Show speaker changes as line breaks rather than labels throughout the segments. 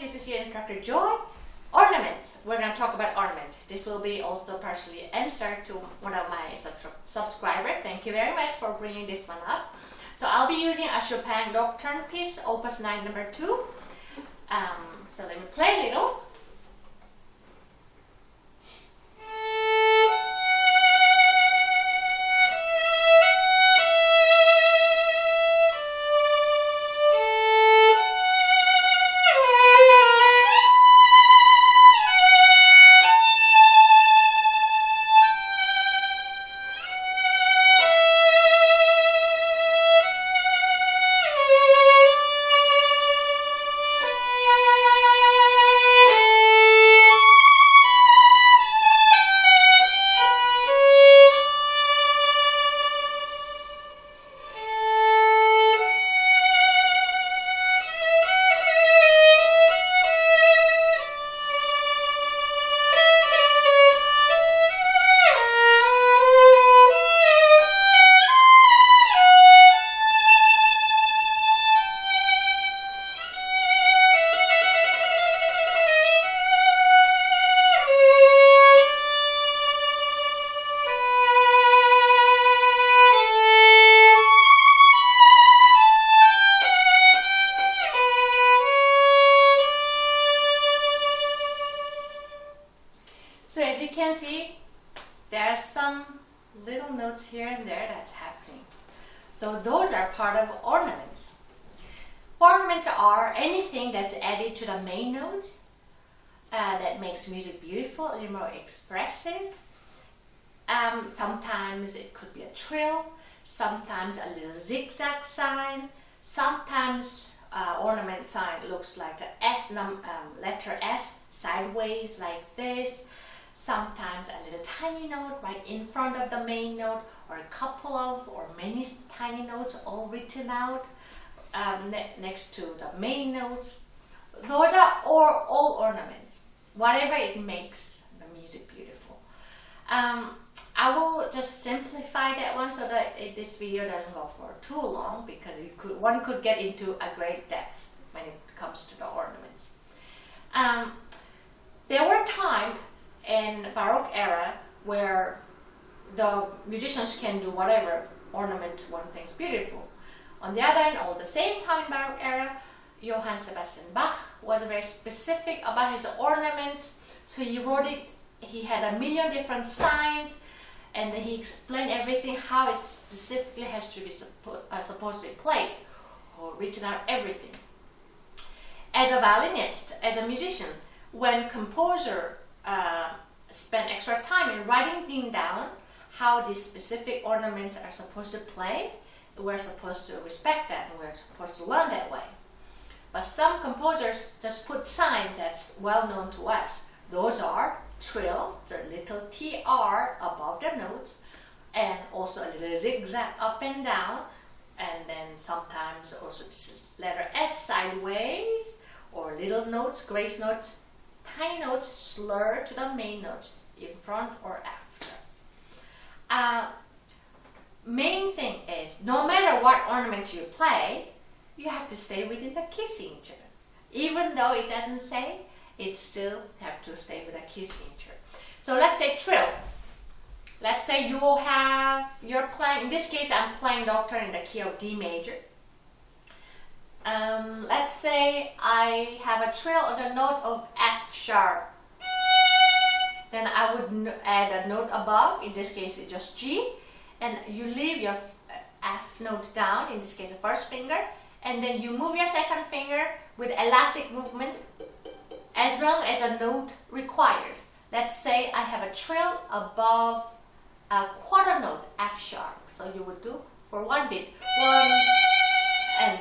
this is your instructor Joy. Ornaments. We're going to talk about ornament. This will be also partially answer to one of my subscribers. Thank you very much for bringing this one up. So I'll be using a Chopin Nocturne piece, Opus 9 number 2. So let me play a little. So as you can see, there are some little notes here and there that's happening. So those are part of ornaments. Ornaments are anything that's added to the main notes that makes music beautiful, a little more expressive. Sometimes it could be a trill, sometimes a little zigzag sign, sometimes ornament sign looks like a letter S sideways like this. Sometimes a little tiny note right in front of the main note, or a couple of or many tiny notes all written out next to the main notes. Those are all ornaments, whatever it makes the music beautiful. I will just simplify that one so that this video doesn't go for too long, because one could get into a great depth when it comes to the ornaments. There were times in Baroque era where the musicians can do whatever ornament one thinks beautiful. On the other hand, all the same time in Baroque era, Johann Sebastian Bach was very specific about his ornaments. So he wrote it, he had a million different signs, and he explained everything, how it specifically has to be supposed to be played, or written out everything. As a violinist, as a musician, when composer spend extra time in writing down how these specific ornaments are supposed to play, we're supposed to respect that, and we're supposed to learn that way. But some composers just put signs that's well known to us. Those are trills, the little TR above the notes, and also a little zigzag up and down, and then sometimes also letter S sideways, or little notes, grace notes, tiny notes slur to the main notes in front or after. Main thing is, no matter what ornaments you play, you have to stay within the key signature. Even though it doesn't say, it still have to stay with a key signature. So let's say trill. Let's say you're playing, in this case I'm playing Nocturne in the key of D major. Let's say I have a trill on the note of F sharp. Then I would add a note above, in this case it's just G, and you leave your F note down, in this case the first finger, and then you move your second finger with elastic movement as long as a note requires. Let's say I have a trill above a quarter note F sharp, so you would do for one beat, one, and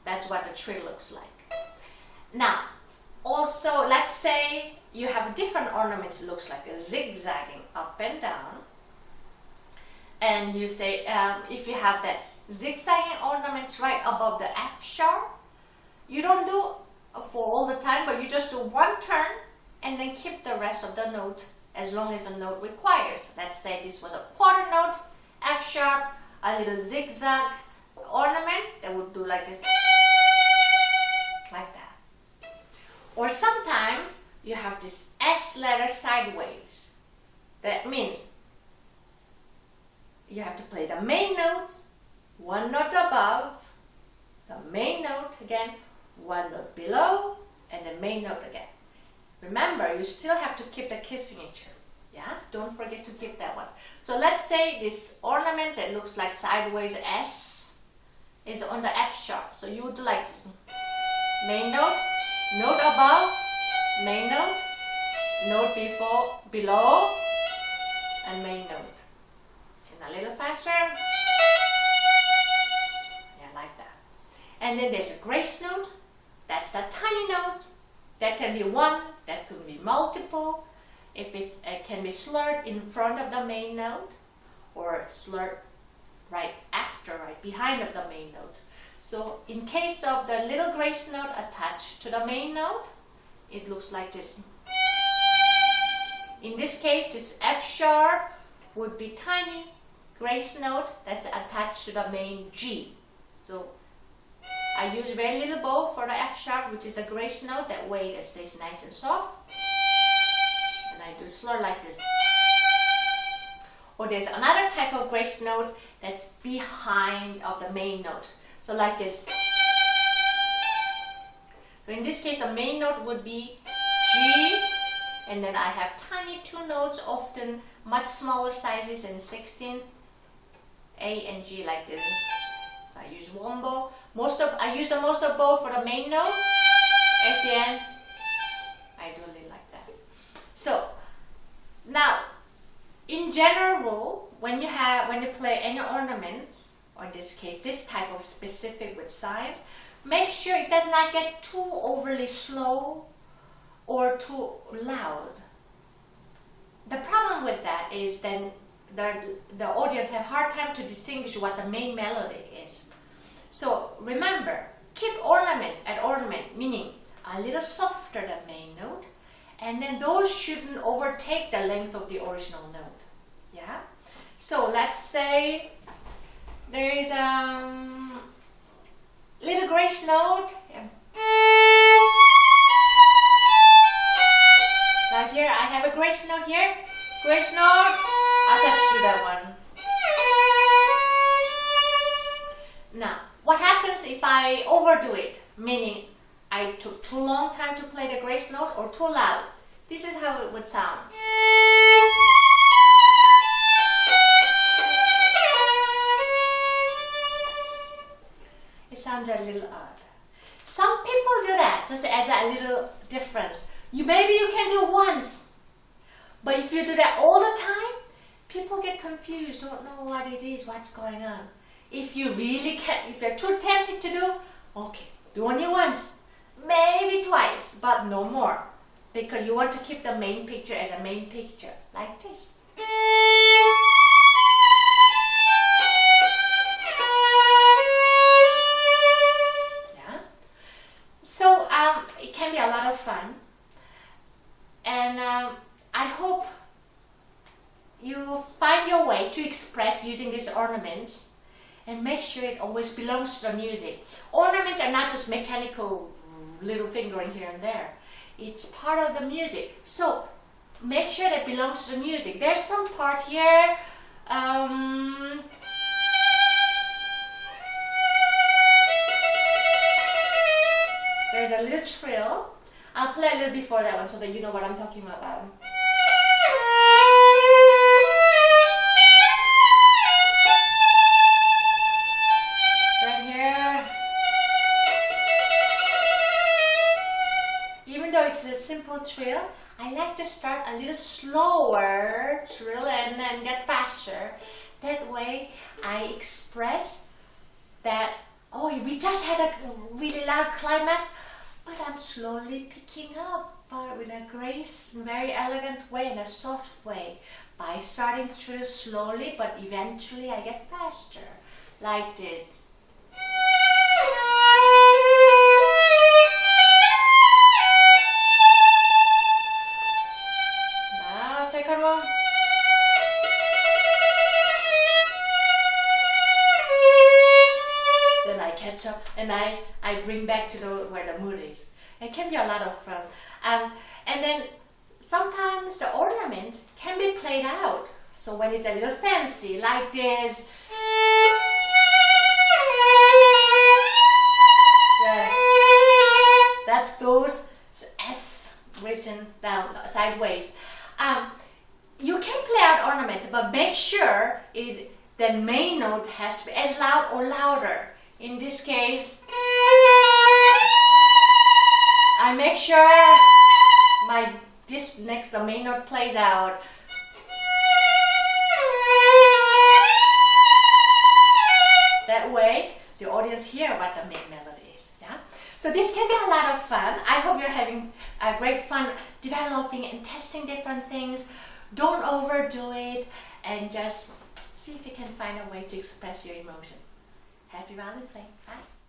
that's what the trill looks like. Now, also, let's say you have a different ornament that looks like a zigzagging up and down. And you say, if you have that zigzagging ornaments right above the F sharp, you don't do for all the time, but you just do one turn and then keep the rest of the note as long as the note requires. Let's say this was a quarter note, F sharp, a little zigzag ornament that would do like this, like that. Or you have this S letter sideways. That means you have to play the main note, one note above, the main note again, one note below, and the main note again. Remember, you still have to keep the key signature. Yeah, don't forget to keep that one. So let's say this ornament that looks like sideways S is on the F sharp. So you would do like this. Main note, note above, main note, note below, and main note. And a little faster. Yeah, like that. And then there's a grace note. That's the tiny note. That can be one, that could be multiple. If it can be slurred in front of the main note or slurred right after, right behind of the main note. So in case of the little grace note attached to the main note, it looks like this. In this case, this F sharp would be tiny grace note that's attached to the main G. So I use very little bow for the F sharp, which is the grace note. That way it stays nice and soft. And I do slur like this. Or there's another type of grace note that's behind of the main note. So like this. So in this case, the main note would be G, and then I have tiny two notes, often much smaller sizes in 16, A and G like this. So I use one bow. I use the most of bow for the main note. At the end, I do it like that. So now, in general, when you play any ornaments, or in this case, this type of specific with signs, make sure it does not get too overly slow or too loud. The problem with that is then the audience have hard time to distinguish what the main melody is. So remember, keep ornament at ornament, meaning a little softer than main note, and then those shouldn't overtake the length of the original note. Yeah? So let's say there is a little grace note. Now here I have a grace note here. Grace note attached to that one. Now, what happens if I overdo it? Meaning I took too long time to play the grace note or too loud. This is how it would sound. It sounds a little odd. Some people do that just as a little difference. Maybe you can do once, but if you do that all the time, people get confused, don't know what it is, what's going on. If you really can't, if you're too tempted to do, okay, do only once, maybe twice, but no more, because you want to keep the main picture as a main picture, like this. Yeah. So it can be a lot of fun. And I hope you find your way to express using these ornaments, and make sure it always belongs to the music. Ornaments are not just mechanical little fingering here and there. It's part of the music. So make sure that it belongs to the music. There's some part here. There's a little trill. I'll play a little before that one so that you know what I'm talking about. Right here. Even though it's a simple trill, I like to start a little slower trill and then get faster. That way I express that, oh, we just had a really loud climax, but I'm slowly picking up, but with a grace, very elegant way and a soft way. By starting through slowly, but eventually I get faster, like this. Now, second one. Then I catch up and I bring back to where the mood is. It can be a lot of fun. And then sometimes the ornament can be played out. So when it's a little fancy, like this, that's those S written down sideways. You can play out ornaments, but make sure the main note has to be as loud or louder. In this case, I make sure the main note plays out. That way, the audience hear what the main melody is. Yeah. So this can be a lot of fun. I hope you're having a great fun developing and testing different things. Don't overdo it, and just see if you can find a way to express your emotion. Happy violin playing. Bye.